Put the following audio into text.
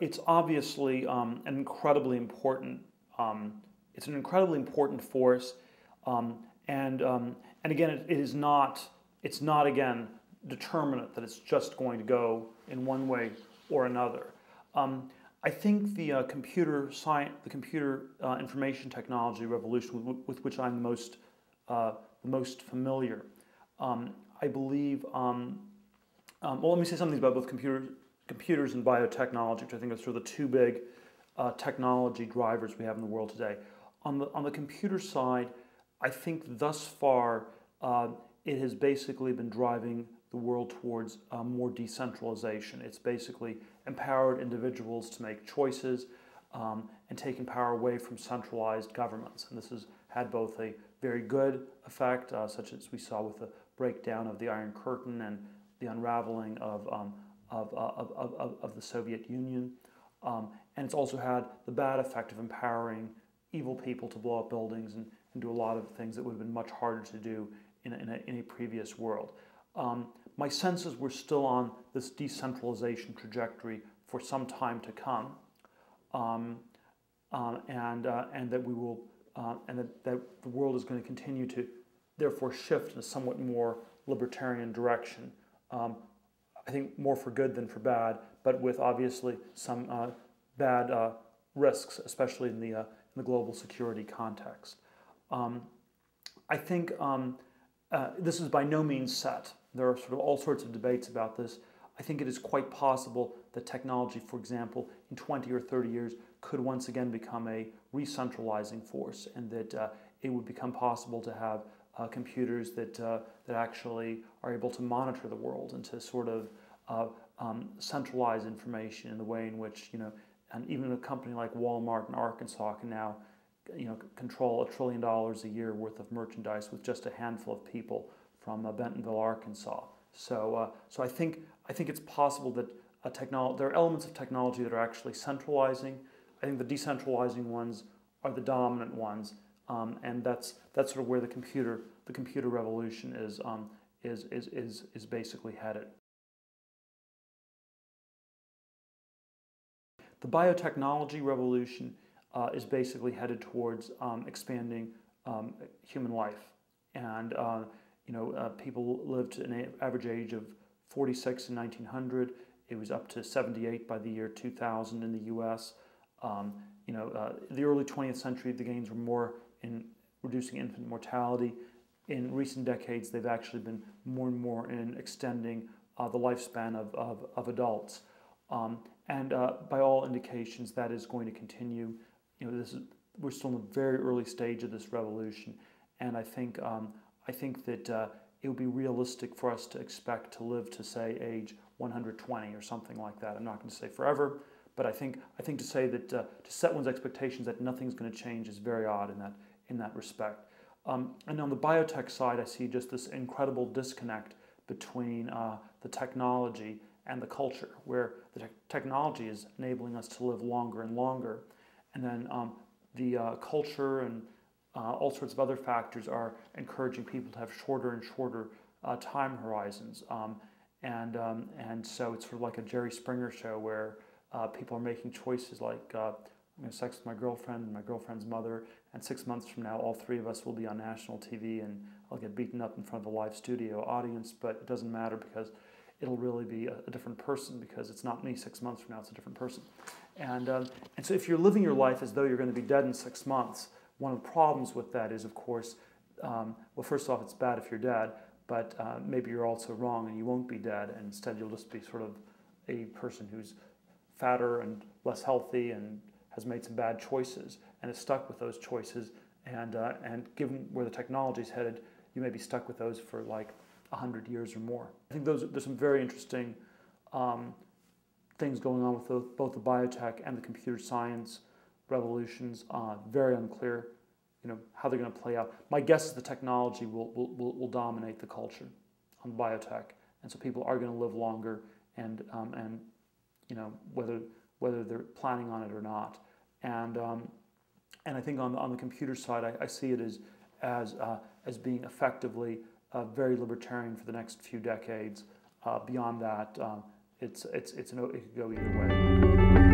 it's obviously an incredibly important. It's an incredibly important force, and again, it is not. It's not again determinate that it's just going to go in one way or another. I think the computer science, the computer information technology revolution, with which I'm the most familiar, I believe. Well, let me say something about both computers and biotechnology, which I think are sort of the two big technology drivers we have in the world today. On the computer side, I think thus far it has basically been driving the world towards more decentralization. It's basically empowered individuals to make choices and taking power away from centralized governments. And this has had both a very good effect, such as we saw with the breakdown of the Iron Curtain and the unraveling of the Soviet Union. And it's also had the bad effect of empowering evil people to blow up buildings and do a lot of things that would have been much harder to do in a previous world. My sense is we're still on this decentralization trajectory for some time to come, and that we will, and that the world is going to continue to, therefore, shift in a somewhat more libertarian direction. I think more for good than for bad, but with obviously some bad risks, especially in the global security context. I think this is by no means set. There are sort of all sorts of debates about this. I think it is quite possible that technology, for example, in 20 or 30 years, could once again become a re-centralizing force, and that it would become possible to have computers that actually are able to monitor the world and to sort of centralize information in the way in which, and even a company like Walmart in Arkansas can now, control $1 trillion a year worth of merchandise with just a handful of people from Bentonville, Arkansas. So I think it's possible that there are elements of technology that are actually centralizing. I think the decentralizing ones are the dominant ones, and that's sort of where the computer revolution is basically headed. The biotechnology revolution is basically headed towards expanding human life, and people lived an average age of 46 in 1900. It was up to 78 by the year 2000 in the U.S. The early 20th century, the gains were more in reducing infant mortality. In recent decades, they've actually been more and more in extending the lifespan of adults. And by all indications, that is going to continue. We're still in the very early stage of this revolution, and I think that it would be realistic for us to expect to live to, say, age 120 or something like that. I'm not going to say forever, but I think to say that to set one's expectations that nothing's going to change is very odd in that respect. And on the biotech side, I see just this incredible disconnect between the technology and the culture, where the technology is enabling us to live longer and longer, and then the culture and all sorts of other factors are encouraging people to have shorter and shorter time horizons, and so it's sort of like a Jerry Springer show where people are making choices like I'm going to sex with my girlfriend and my girlfriend's mother, and 6 months from now all three of us will be on national TV and I'll get beaten up in front of a live studio audience, but it doesn't matter because it'll really be a different person, because it's not me 6 months from now, it's a different person. And so if you're living your life as though you're going to be dead in 6 months, one of the problems with that is, of course, well, first off, it's bad if you're dead, but maybe you're also wrong and you won't be dead, and instead you'll just be sort of a person who's fatter and less healthy and has made some bad choices and is stuck with those choices, and given where the technology is headed, you may be stuck with those for like 100 years or more. I think there's some very interesting things going on with both the biotech and the computer science revolutions. Very unclear, how they're going to play out. My guess is the technology will dominate the culture on biotech, and so people are going to live longer, and whether they're planning on it or not. And I think on the computer side, I see it as being effectively very libertarian for the next few decades. Beyond that, it could go either way.